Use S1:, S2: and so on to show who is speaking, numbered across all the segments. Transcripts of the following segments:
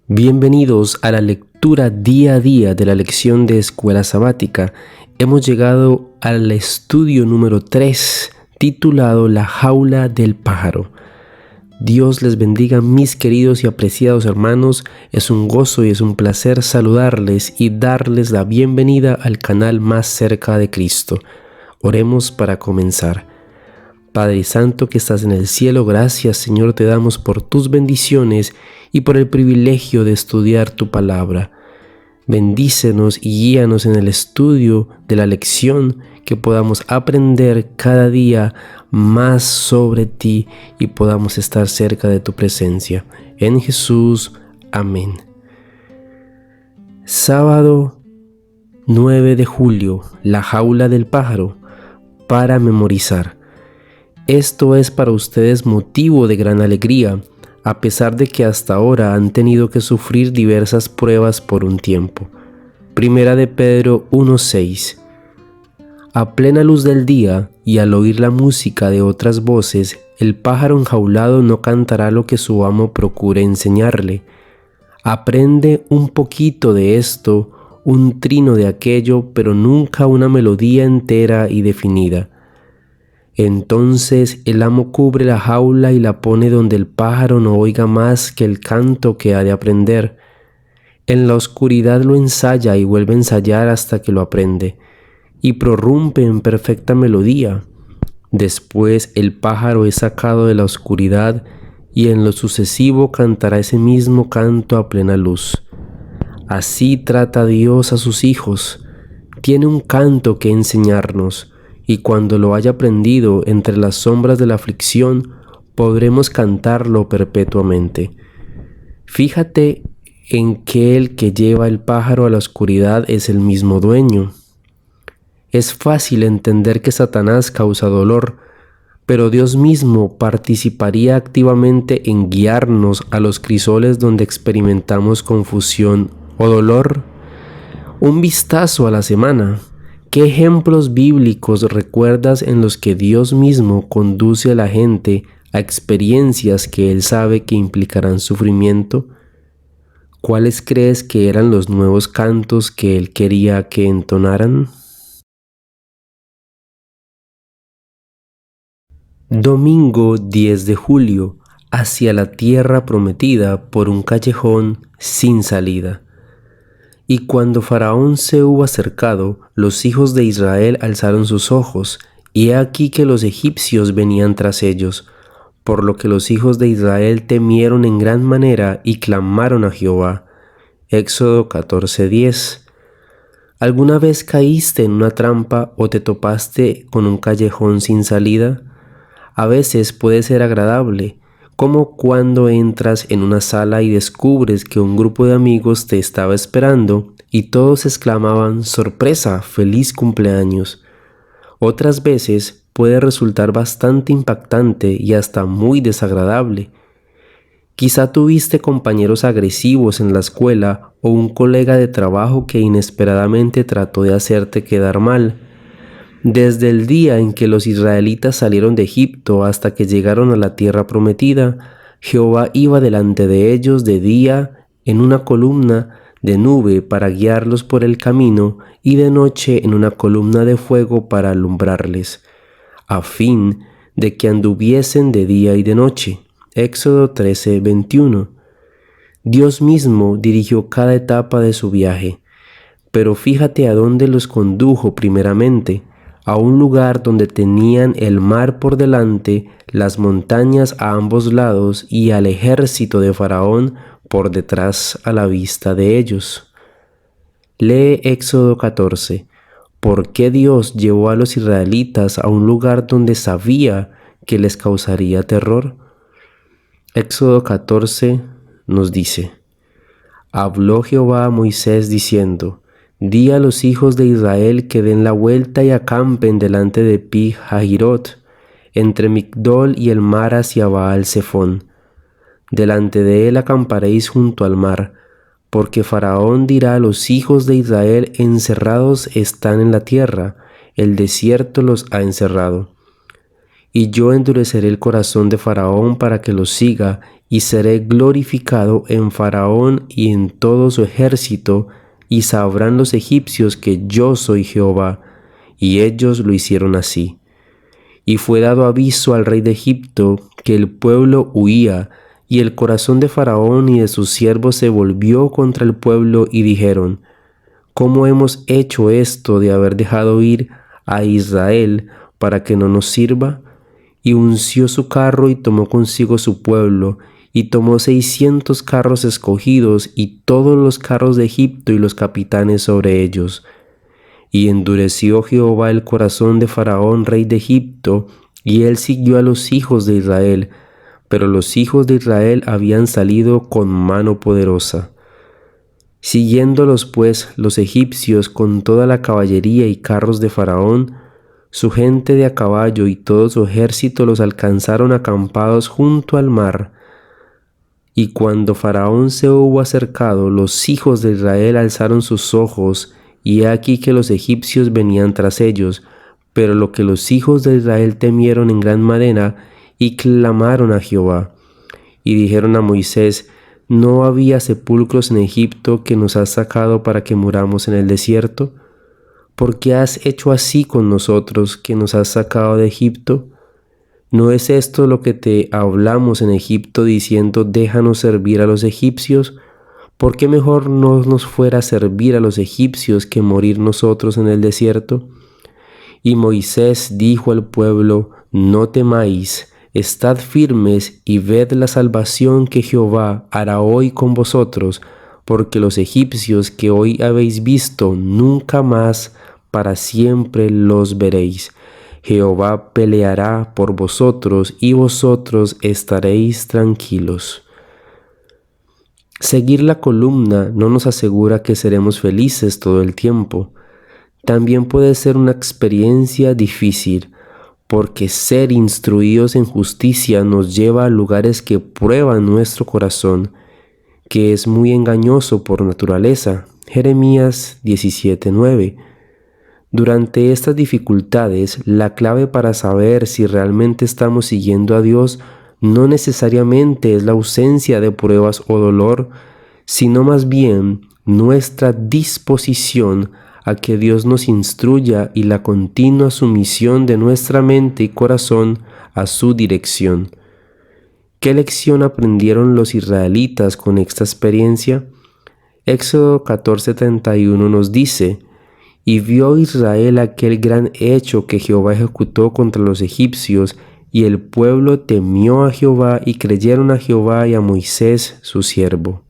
S1: Bienvenidos a la lectura día a día de la lección de Escuela Sabática. Hemos llegado al estudio número 3, titulado La jaula del pájaro. Dios les bendiga, mis queridos y apreciados hermanos. Es un gozo y es un placer saludarles y darles la bienvenida al canal más cerca de Cristo. Oremos para comenzar. Padre Santo que estás en el cielo, gracias Señor te damos por tus bendiciones y por el privilegio de estudiar tu palabra. Bendícenos y guíanos en el estudio de la lección, que podamos aprender cada día más sobre ti y podamos estar cerca de tu presencia. En Jesús, amén. Sábado 9 de julio, la jaula del pájaro, para memorizar. Esto es para ustedes motivo de gran alegría, a pesar de que hasta ahora han tenido que sufrir diversas pruebas por un tiempo. Primera de Pedro 1:6. A plena luz del día y al oír la música de otras voces, el pájaro enjaulado no cantará lo que su amo procure enseñarle. Aprende un poquito de esto, un trino de aquello, pero nunca una melodía entera y definida. Entonces el amo cubre la jaula y la pone donde el pájaro no oiga más que el canto que ha de aprender. En la oscuridad lo ensaya y vuelve a ensayar hasta que lo aprende, y prorrumpe en perfecta melodía. Después el pájaro es sacado de la oscuridad y en lo sucesivo cantará ese mismo canto a plena luz. Así trata Dios a sus hijos. Tiene un canto que enseñarnos, y cuando lo haya aprendido entre las sombras de la aflicción, podremos cantarlo perpetuamente. Fíjate en que el que lleva el pájaro a la oscuridad es el mismo dueño. Es fácil entender que Satanás causa dolor, pero Dios mismo participaría activamente en guiarnos a los crisoles donde experimentamos confusión o dolor. Un vistazo a la semana. ¿Qué ejemplos bíblicos recuerdas en los que Dios mismo conduce a la gente a experiencias que Él sabe que implicarán sufrimiento? ¿Cuáles crees que eran los nuevos cantos que Él quería que entonaran? Domingo 10 de julio, hacia la tierra prometida por un callejón sin salida. Y cuando Faraón se hubo acercado, los hijos de Israel alzaron sus ojos, y he aquí que los egipcios venían tras ellos, por lo que los hijos de Israel temieron en gran manera y clamaron a Jehová. Éxodo 14:10. ¿Alguna vez caíste en una trampa o te topaste con un callejón sin salida? A veces puede ser agradable, como cuando entras en una sala y descubres que un grupo de amigos te estaba esperando y todos exclamaban «¡Sorpresa! ¡Feliz cumpleaños!». Otras veces puede resultar bastante impactante y hasta muy desagradable. Quizá tuviste compañeros agresivos en la escuela o un colega de trabajo que inesperadamente trató de hacerte quedar mal. Desde el día en que los israelitas salieron de Egipto hasta que llegaron a la tierra prometida, Jehová iba delante de ellos de día en una columna de nube para guiarlos por el camino y de noche en una columna de fuego para alumbrarles, a fin de que anduviesen de día y de noche. Éxodo 13:21. Dios mismo dirigió cada etapa de su viaje, pero fíjate a dónde los condujo primeramente, a un lugar donde tenían el mar por delante, las montañas a ambos lados y al ejército de Faraón por detrás a la vista de ellos. Lee Éxodo 14. ¿Por qué Dios llevó a los israelitas a un lugar donde sabía que les causaría terror? Éxodo 14 nos dice: Habló Jehová a Moisés diciendo: Di a los hijos de Israel que den la vuelta y acampen delante de Pi Hahirot, entre Migdol y el mar hacia Baal Zephón. Delante de él acamparéis junto al mar, porque Faraón dirá a los hijos de Israel: encerrados están en la tierra, el desierto los ha encerrado. y yo endureceré el corazón de Faraón para que lo siga, y seré glorificado en Faraón y en todo su ejército, y sabrán los egipcios que yo soy Jehová. Y ellos lo hicieron así. Y fue dado aviso al rey de Egipto que el pueblo huía, y el corazón de Faraón y de sus siervos se volvió contra el pueblo, y dijeron: ¿Cómo hemos hecho esto de haber dejado ir a Israel para que no nos sirva? Y unció su carro y tomó consigo su pueblo, y tomó 600 carros escogidos y todos los carros de Egipto y los capitanes sobre ellos. Y endureció Jehová el corazón de Faraón, rey de Egipto, y él siguió a los hijos de Israel, pero los hijos de Israel habían salido con mano poderosa. Siguiéndolos pues los egipcios con toda la caballería y carros de Faraón, su gente de a caballo y todo su ejército los alcanzaron acampados junto al mar. Y cuando Faraón se hubo acercado, los hijos de Israel alzaron sus ojos, y he aquí que los egipcios venían tras ellos. Pero lo que los hijos de Israel temieron en gran manera, y clamaron a Jehová. Y dijeron a Moisés: ¿No había sepulcros en Egipto que nos has sacado para que muramos en el desierto? ¿Por qué has hecho así con nosotros, que nos has sacado de Egipto? ¿No es esto lo que te hablamos en Egipto, diciendo: déjanos servir a los egipcios? ¿Por qué mejor no nos fuera servir a los egipcios que morir nosotros en el desierto? Y Moisés dijo al pueblo: no temáis, estad firmes y ved la salvación que Jehová hará hoy con vosotros, porque los egipcios que hoy habéis visto, nunca más para siempre los veréis. Jehová peleará por vosotros y vosotros estaréis tranquilos. Seguir la columna no nos asegura que seremos felices todo el tiempo. También puede ser una experiencia difícil, porque ser instruidos en justicia nos lleva a lugares que prueban nuestro corazón, que es muy engañoso por naturaleza. Jeremías 17:9. Durante estas dificultades, la clave para saber si realmente estamos siguiendo a Dios no necesariamente es la ausencia de pruebas o dolor, sino más bien nuestra disposición a que Dios nos instruya y la continua sumisión de nuestra mente y corazón a su dirección. ¿Qué lección aprendieron los israelitas con esta experiencia? Éxodo 14:31 nos dice: y vio Israel aquel gran hecho que Jehová ejecutó contra los egipcios, y el pueblo temió a Jehová y creyeron a Jehová y a Moisés su siervo.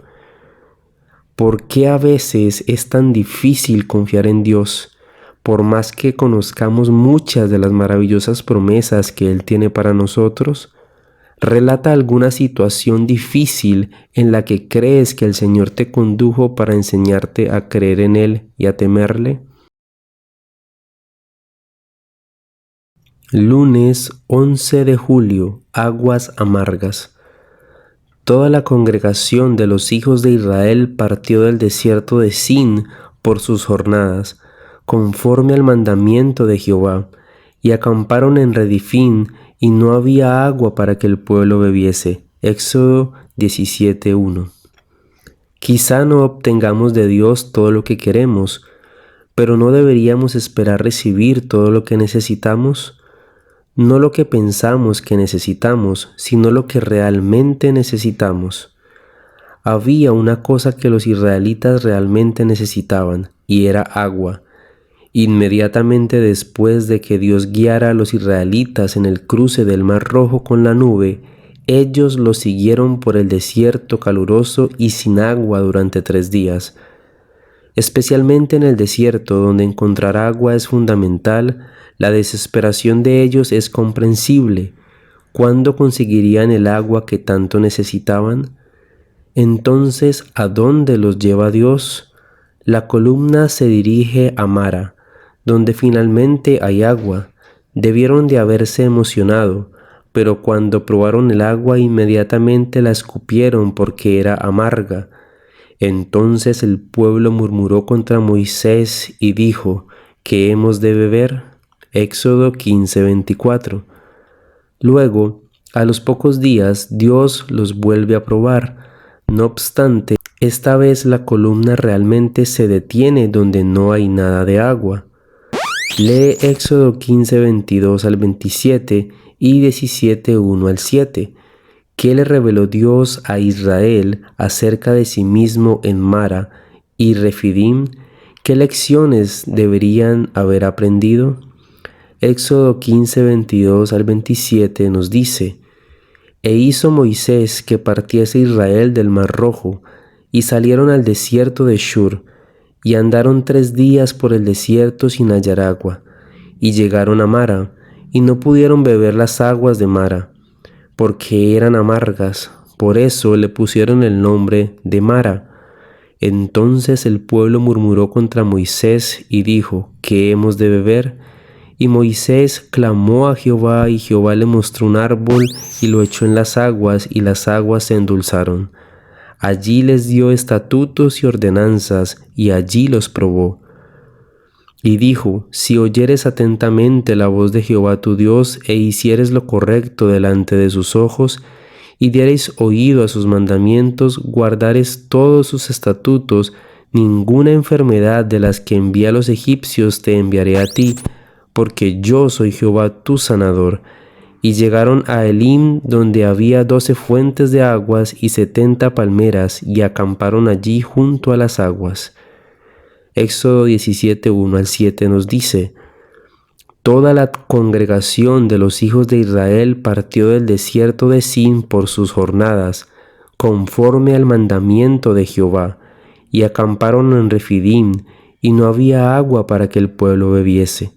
S1: ¿Por qué a veces es tan difícil confiar en Dios, por más que conozcamos muchas de las maravillosas promesas que Él tiene para nosotros? Relata alguna situación difícil en la que crees que el Señor te condujo para enseñarte a creer en Él y a temerle. Lunes 11 de julio, aguas amargas. Toda la congregación de los hijos de Israel partió del desierto de Sin por sus jornadas, conforme al mandamiento de Jehová, y acamparon en Redifín, y no había agua para que el pueblo bebiese. Éxodo 17:1. Quizá no obtengamos de Dios todo lo que queremos, pero ¿no deberíamos esperar recibir todo lo que necesitamos? No lo que pensamos que necesitamos, sino lo que realmente necesitamos. Había una cosa que los israelitas realmente necesitaban, y era agua. Inmediatamente después de que Dios guiara a los israelitas en el cruce del Mar Rojo con la nube, ellos lo siguieron por el desierto caluroso y sin agua durante 3 días. Especialmente en el desierto, donde encontrar agua es fundamental, la desesperación de ellos es comprensible. ¿Cuándo conseguirían el agua que tanto necesitaban? Entonces, ¿a dónde los lleva Dios? La columna se dirige a Mara, donde finalmente hay agua. Debieron de haberse emocionado, pero cuando probaron el agua inmediatamente la escupieron porque era amarga. Entonces el pueblo murmuró contra Moisés y dijo: ¿qué hemos de beber? Éxodo 15:24. Luego, a los pocos días, Dios los vuelve a probar. No obstante, esta vez la columna realmente se detiene donde no hay nada de agua. Lee Éxodo 15, 22 al 27 y 17, 1 al 7. ¿Qué le reveló Dios a Israel acerca de sí mismo en Mara y Refidim? ¿Qué lecciones deberían haber aprendido? Éxodo 15, 22 al 27 nos dice: E hizo Moisés que partiese Israel del Mar Rojo, y salieron al desierto de Shur, y andaron 3 días por el desierto sin hallar agua, y llegaron a Mara, y no pudieron beber las aguas de Mara, porque eran amargas. Por eso le pusieron el nombre de Mara. Entonces el pueblo murmuró contra Moisés y dijo: ¿Qué hemos de beber? Y Moisés clamó a Jehová, y Jehová le mostró un árbol y lo echó en las aguas, y las aguas se endulzaron. Allí les dio estatutos y ordenanzas, y allí los probó. Y dijo: Si oyeres atentamente la voz de Jehová tu Dios, e hicieres lo correcto delante de sus ojos, y diereis oído a sus mandamientos, guardares todos sus estatutos, ninguna enfermedad de las que envía a los egipcios te enviaré a ti, porque yo soy Jehová tu sanador. Y llegaron a Elim, donde había 12 fuentes de aguas y 70 palmeras, y acamparon allí junto a las aguas. Éxodo 17, 1 al 7 nos dice: Toda la congregación de los hijos de Israel partió del desierto de Sin por sus jornadas, conforme al mandamiento de Jehová, y acamparon en Refidim, y no había agua para que el pueblo bebiese.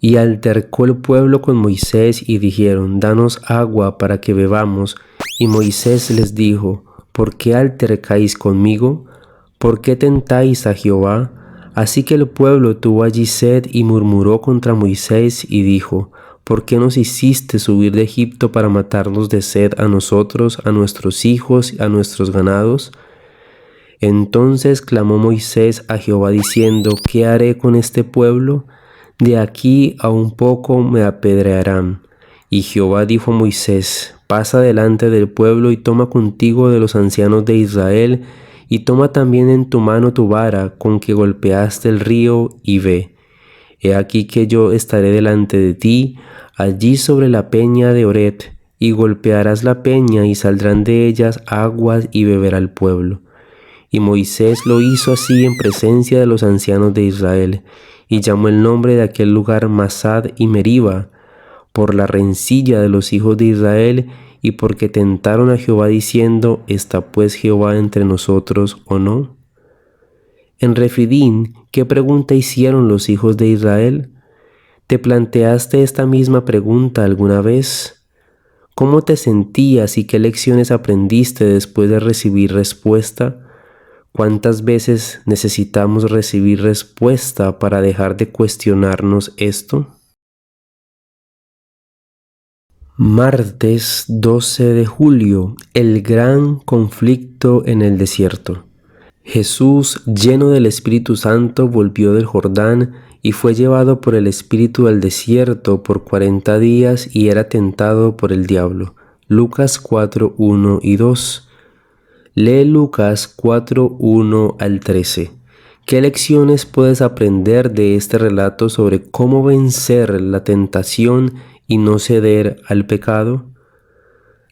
S1: Y altercó el pueblo con Moisés y dijeron: Danos agua para que bebamos. Y Moisés les dijo: ¿Por qué altercáis conmigo? ¿Por qué tentáis a Jehová? Así que el pueblo tuvo allí sed y murmuró contra Moisés y dijo: ¿Por qué nos hiciste subir de Egipto para matarnos de sed a nosotros, a nuestros hijos y a nuestros ganados? Entonces clamó Moisés a Jehová diciendo: ¿Qué haré con este pueblo? De aquí a un poco me apedrearán. Y Jehová dijo a Moisés: Pasa delante del pueblo y toma contigo de los ancianos de Israel, y toma también en tu mano tu vara con que golpeaste el río, y ve. He aquí que yo estaré delante de ti, allí sobre la peña de Oret, y golpearás la peña, y saldrán de ellas aguas, y beberá el pueblo. Y Moisés lo hizo así en presencia de los ancianos de Israel, y llamó el nombre de aquel lugar Masad y Meriba, por la rencilla de los hijos de Israel, y porque tentaron a Jehová diciendo: ¿Está pues Jehová entre nosotros o no? En Refidín, ¿qué pregunta hicieron los hijos de Israel? ¿Te planteaste esta misma pregunta alguna vez? ¿Cómo te sentías y qué lecciones aprendiste después de recibir respuesta? ¿Cuántas veces necesitamos recibir respuesta para dejar de cuestionarnos esto? Martes 12 de julio, el gran conflicto en el desierto. Jesús, lleno del Espíritu Santo, volvió del Jordán y fue llevado por el Espíritu al desierto por 40 días y era tentado por el diablo. Lucas 4, 1 y 2. Lee Lucas 4, 1 al 13. ¿Qué lecciones puedes aprender de este relato sobre cómo vencer la tentación y no ceder al pecado?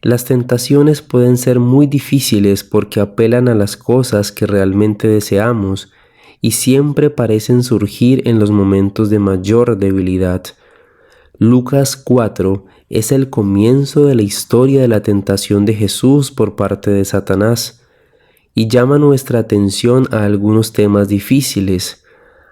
S1: Las tentaciones pueden ser muy difíciles porque apelan a las cosas que realmente deseamos y siempre parecen surgir en los momentos de mayor debilidad. Lucas 4 es el comienzo de la historia de la tentación de Jesús por parte de Satanás y llama nuestra atención a algunos temas difíciles.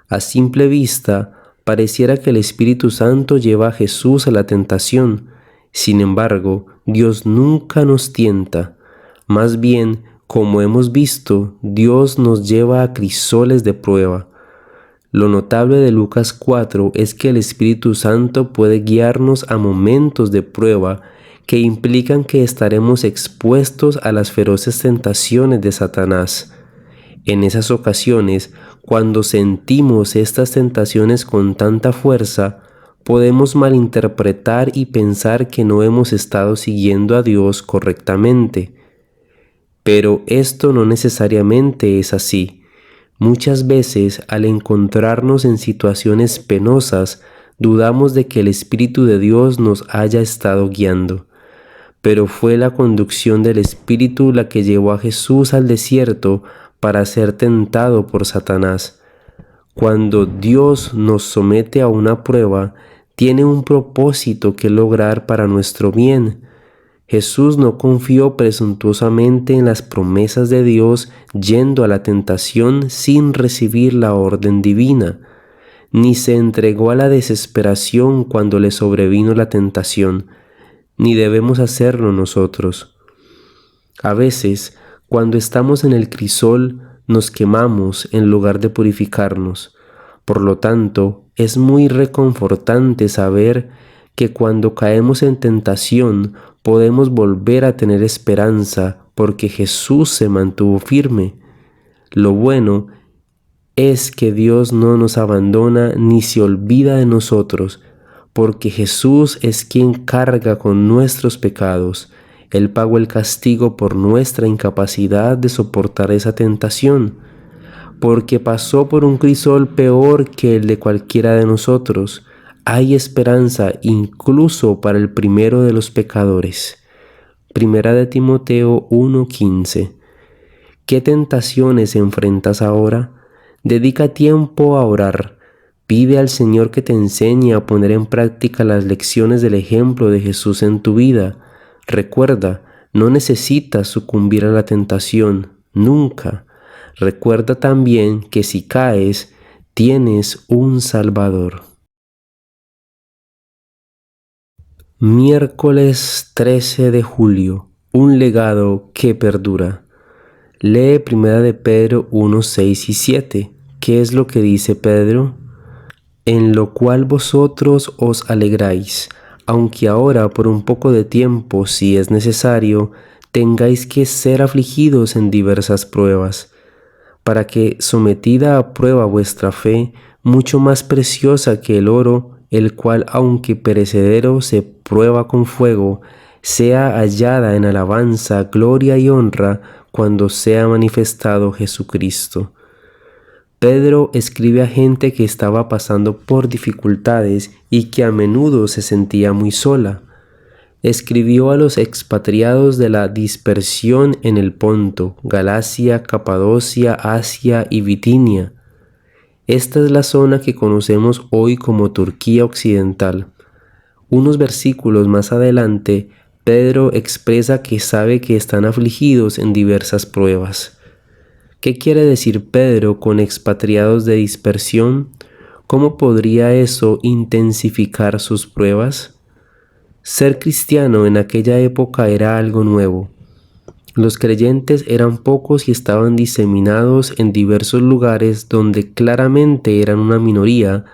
S1: A simple vista, pareciera que el Espíritu Santo lleva a Jesús a la tentación. Sin embargo, Dios nunca nos tienta. Más bien, como hemos visto, Dios nos lleva a crisoles de prueba. Lo notable de Lucas 4 es que el Espíritu Santo puede guiarnos a momentos de prueba que implican que estaremos expuestos a las feroces tentaciones de Satanás. En esas ocasiones, cuando sentimos estas tentaciones con tanta fuerza, podemos malinterpretar y pensar que no hemos estado siguiendo a Dios correctamente. Pero esto no necesariamente es así. Muchas veces, al encontrarnos en situaciones penosas, dudamos de que el Espíritu de Dios nos haya estado guiando. Pero fue la conducción del Espíritu la que llevó a Jesús al desierto para ser tentado por Satanás. Cuando Dios nos somete a una prueba, tiene un propósito que lograr para nuestro bien. Jesús no confió presuntuosamente en las promesas de Dios yendo a la tentación sin recibir la orden divina, ni se entregó a la desesperación cuando le sobrevino la tentación, ni debemos hacerlo nosotros. A veces, cuando estamos en el crisol, nos quemamos en lugar de purificarnos. Por lo tanto, es muy reconfortante saber que cuando caemos en tentación, podemos volver a tener esperanza porque Jesús se mantuvo firme. Lo bueno es que Dios no nos abandona ni se olvida de nosotros, porque Jesús es quien carga con nuestros pecados. Él pagó el castigo por nuestra incapacidad de soportar esa tentación, porque pasó por un crisol peor que el de cualquiera de nosotros. Hay esperanza incluso para el primero de los pecadores. Primera de Timoteo 1:15. ¿Qué tentaciones enfrentas ahora? Dedica tiempo a orar. Pide al Señor que te enseñe a poner en práctica las lecciones del ejemplo de Jesús en tu vida. Recuerda, no necesitas sucumbir a la tentación, nunca. Recuerda también que si caes, tienes un Salvador. Miércoles 13 de julio. Un legado que perdura. Lee 1 de Pedro 1, 6 y 7. ¿Qué es lo que dice Pedro? En lo cual vosotros os alegráis, aunque ahora por un poco de tiempo, si es necesario, tengáis que ser afligidos en diversas pruebas, para que, sometida a prueba vuestra fe, mucho más preciosa que el oro, el cual aunque perecedero se prueba con fuego, sea hallada en alabanza, gloria y honra cuando sea manifestado Jesucristo. Pedro escribe a gente que estaba pasando por dificultades y que a menudo se sentía muy sola. Escribió a los expatriados de la dispersión en el Ponto, Galacia, Capadocia, Asia y Bitinia. Esta es la zona que conocemos hoy como Turquía Occidental. Unos versículos más adelante, Pedro expresa que sabe que están afligidos en diversas pruebas. ¿Qué quiere decir Pedro con expatriados de dispersión? ¿Cómo podría eso intensificar sus pruebas? Ser cristiano en aquella época era algo nuevo. Los creyentes eran pocos y estaban diseminados en diversos lugares donde claramente eran una minoría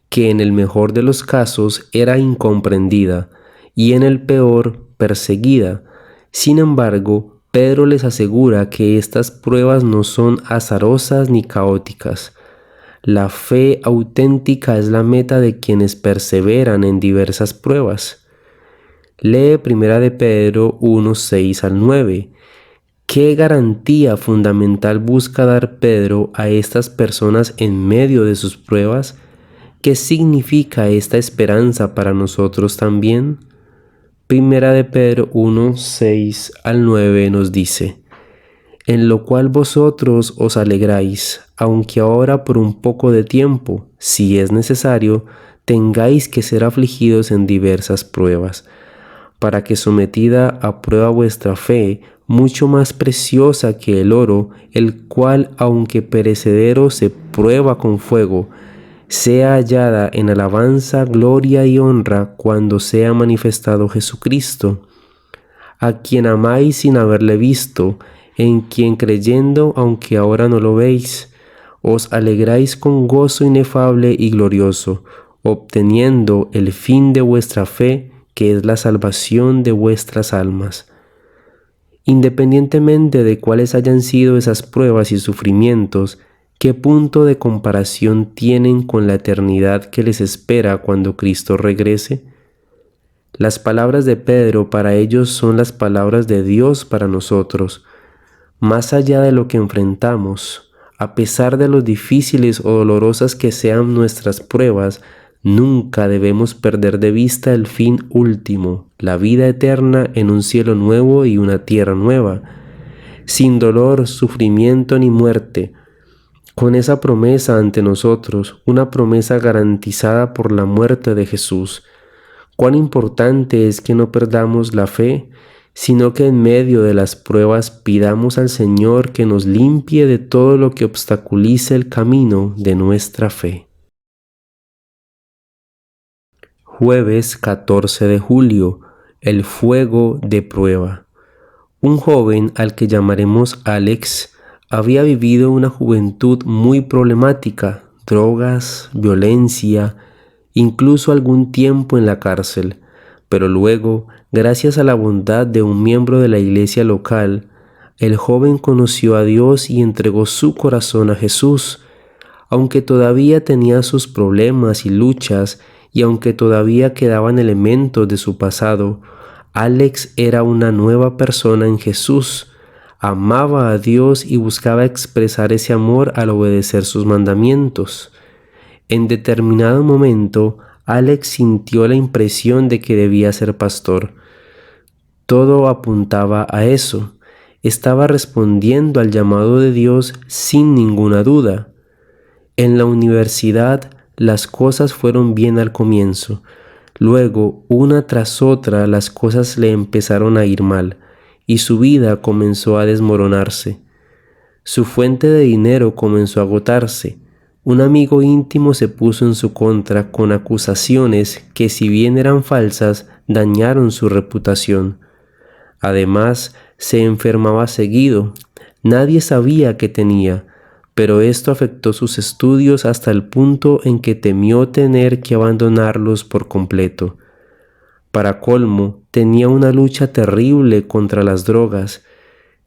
S1: que en el mejor de los casos era incomprendida y en el peor perseguida. Sin embargo, Pedro les asegura que estas pruebas no son azarosas ni caóticas. La fe auténtica es la meta de quienes perseveran en diversas pruebas. Lee 1 de Pedro 1, 6 al 9. ¿Qué garantía fundamental busca dar Pedro a estas personas en medio de sus pruebas? ¿Qué significa esta esperanza para nosotros también? Primera de Pedro 1, 6 al 9 nos dice: en lo cual vosotros os alegráis, aunque ahora por un poco de tiempo, si es necesario, tengáis que ser afligidos en diversas pruebas, para que sometida a prueba vuestra fe, mucho más preciosa que el oro, el cual aunque perecedero se prueba con fuego, sea hallada en alabanza, gloria y honra cuando sea manifestado Jesucristo, a quien amáis sin haberle visto, en quien creyendo, aunque ahora no lo veis, os alegráis con gozo inefable y glorioso, obteniendo el fin de vuestra fe, que es la salvación de vuestras almas. Independientemente de cuáles hayan sido esas pruebas y sufrimientos, ¿Qué punto de comparación tienen con la eternidad que les espera cuando Cristo regrese? Las palabras de Pedro para ellos son las palabras de Dios para nosotros. Más allá de lo que enfrentamos, a pesar de lo difíciles o dolorosas que sean nuestras pruebas, nunca debemos perder de vista el fin último, la vida eterna en un cielo nuevo y una tierra nueva, sin dolor, sufrimiento ni muerte. Con esa promesa ante nosotros, una promesa garantizada por la muerte de Jesús. Cuán importante es que no perdamos la fe, sino que en medio de las pruebas pidamos al Señor que nos limpie de todo lo que obstaculice el camino de nuestra fe. Jueves 14 de julio, el fuego de prueba. Un joven al que llamaremos Alex había vivido una juventud muy problemática, drogas, violencia, incluso algún tiempo en la cárcel, pero luego, gracias a la bondad de un miembro de la iglesia local, el joven conoció a Dios y entregó su corazón a Jesús. Aunque todavía tenía sus problemas y luchas, y aunque todavía quedaban elementos de su pasado, Alex era una nueva persona en Jesús. Amaba a Dios y buscaba expresar ese amor al obedecer sus mandamientos. En determinado momento, Alex sintió la impresión de que debía ser pastor. Todo apuntaba a eso. Estaba respondiendo al llamado de Dios sin ninguna duda. En la universidad, las cosas fueron bien al comienzo. Luego, una tras otra, las cosas le empezaron a ir mal, y su vida comenzó a desmoronarse. Su fuente de dinero comenzó a agotarse. Un amigo íntimo se puso en su contra con acusaciones que, si bien eran falsas, dañaron su reputación. Además, se enfermaba seguido. Nadie sabía qué tenía, pero esto afectó sus estudios hasta el punto en que temió tener que abandonarlos por completo. Para colmo, tenía una lucha terrible contra las drogas,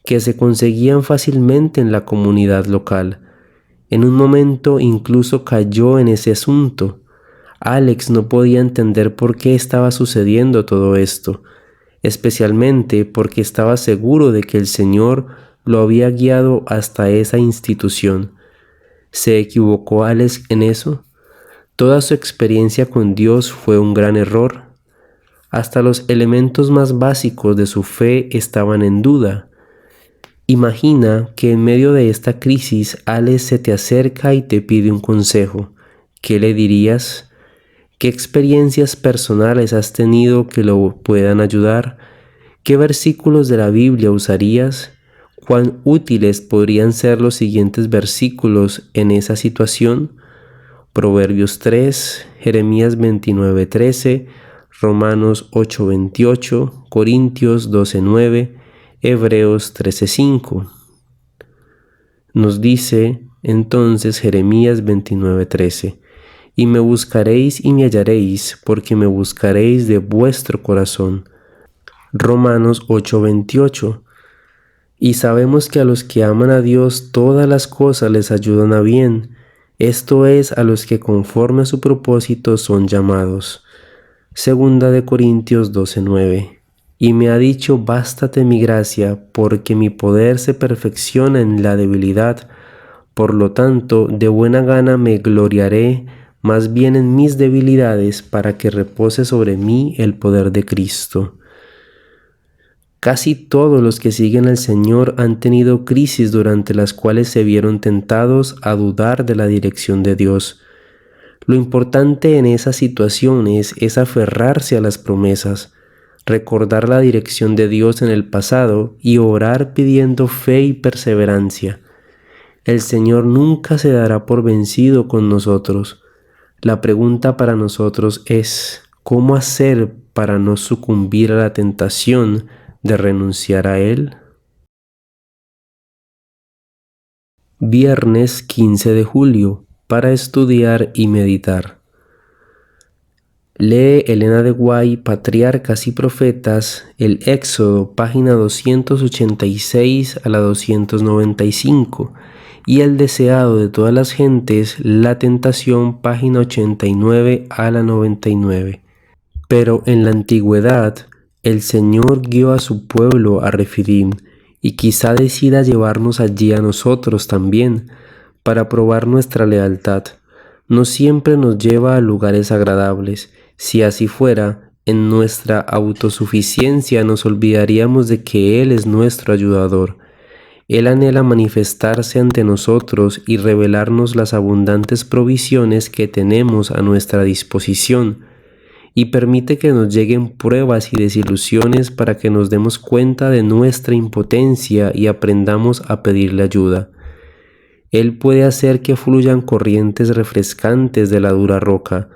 S1: que se conseguían fácilmente en la comunidad local. En un momento incluso cayó en ese asunto. Alex no podía entender por qué estaba sucediendo todo esto, especialmente porque estaba seguro de que el Señor lo había guiado hasta esa institución. ¿Se equivocó Alex en eso? Toda su experiencia con Dios fue un gran error. Hasta los elementos más básicos de su fe estaban en duda. Imagina que en medio de esta crisis Alex se te acerca y te pide un consejo. ¿Qué le dirías? ¿Qué experiencias personales has tenido que lo puedan ayudar? ¿Qué versículos de la Biblia usarías? ¿Cuán útiles podrían ser los siguientes versículos en esa situación? Proverbios 3, Jeremías 29:13, Romanos 8:28, Corintios 12:9, Hebreos 13:5. Nos dice entonces Jeremías 29:13, y me buscaréis y me hallaréis, porque me buscaréis de vuestro corazón. Romanos 8:28. Y sabemos que a los que aman a Dios todas las cosas les ayudan a bien, esto es, a los que conforme a su propósito son llamados. Segunda de Corintios 12:9. Y me ha dicho, bástate mi gracia, porque mi poder se perfecciona en la debilidad. Por lo tanto, de buena gana me gloriaré más bien en mis debilidades, para que repose sobre mí el poder de Cristo. Casi todos los que siguen al Señor han tenido crisis durante las cuales se vieron tentados a dudar de la dirección de Dios. Lo importante en esas situaciones es aferrarse a las promesas, recordar la dirección de Dios en el pasado y orar pidiendo fe y perseverancia. El Señor nunca se dará por vencido con nosotros. La pregunta para nosotros es, ¿cómo hacer para no sucumbir a la tentación de renunciar a Él? Viernes 15 de julio, para estudiar y meditar. Lee Elena de White, Patriarcas y Profetas, el Éxodo, página 286 a la 295, y el deseado de todas las gentes, la tentación, página 89 a la 99. Pero en la antigüedad, el Señor guió a su pueblo a Refidim, y quizá decida llevarnos allí a nosotros también, para probar nuestra lealtad. No siempre nos lleva a lugares agradables. Si así fuera, en nuestra autosuficiencia nos olvidaríamos de que Él es nuestro ayudador. Él anhela manifestarse ante nosotros y revelarnos las abundantes provisiones que tenemos a nuestra disposición, y permite que nos lleguen pruebas y desilusiones para que nos demos cuenta de nuestra impotencia y aprendamos a pedirle ayuda. Él puede hacer que fluyan corrientes refrescantes de la dura roca.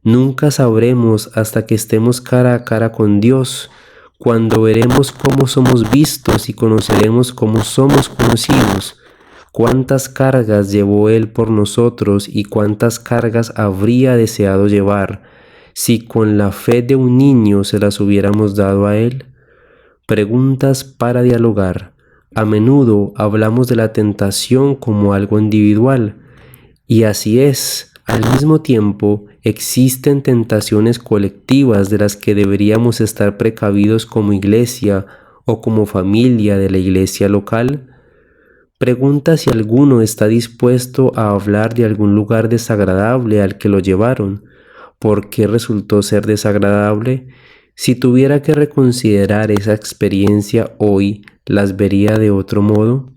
S1: Nunca sabremos hasta que estemos cara a cara con Dios, cuando veremos cómo somos vistos y conoceremos cómo somos conocidos, cuántas cargas llevó Él por nosotros y cuántas cargas habría deseado llevar, si con la fe de un niño se las hubiéramos dado a Él. Preguntas para dialogar. A menudo hablamos de la tentación como algo individual, y así es. Al mismo tiempo, existen tentaciones colectivas de las que deberíamos estar precavidos como iglesia o como familia de la iglesia local. Pregunta si alguno está dispuesto a hablar de algún lugar desagradable al que lo llevaron. ¿Por qué resultó ser desagradable? Si tuviera que reconsiderar esa experiencia hoy, ¿las vería de otro modo?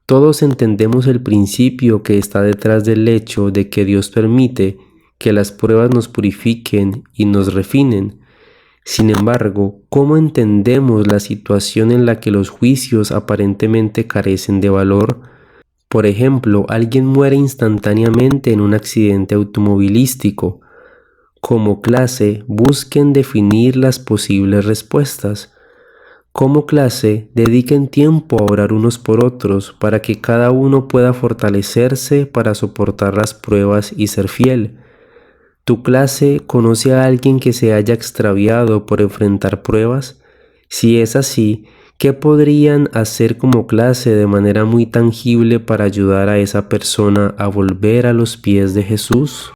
S1: Todos entendemos el principio que está detrás del hecho de que Dios permite que las pruebas nos purifiquen y nos refinen. Sin embargo, ¿cómo entendemos la situación en la que los juicios aparentemente carecen de valor? Por ejemplo, alguien muere instantáneamente en un accidente automovilístico. Como clase, busquen definir las posibles respuestas. Como clase, dediquen tiempo a orar unos por otros para que cada uno pueda fortalecerse para soportar las pruebas y ser fiel. ¿Tu clase conoce a alguien que se haya extraviado por enfrentar pruebas? Si es así, ¿qué podrían hacer como clase de manera muy tangible para ayudar a esa persona a volver a los pies de Jesús?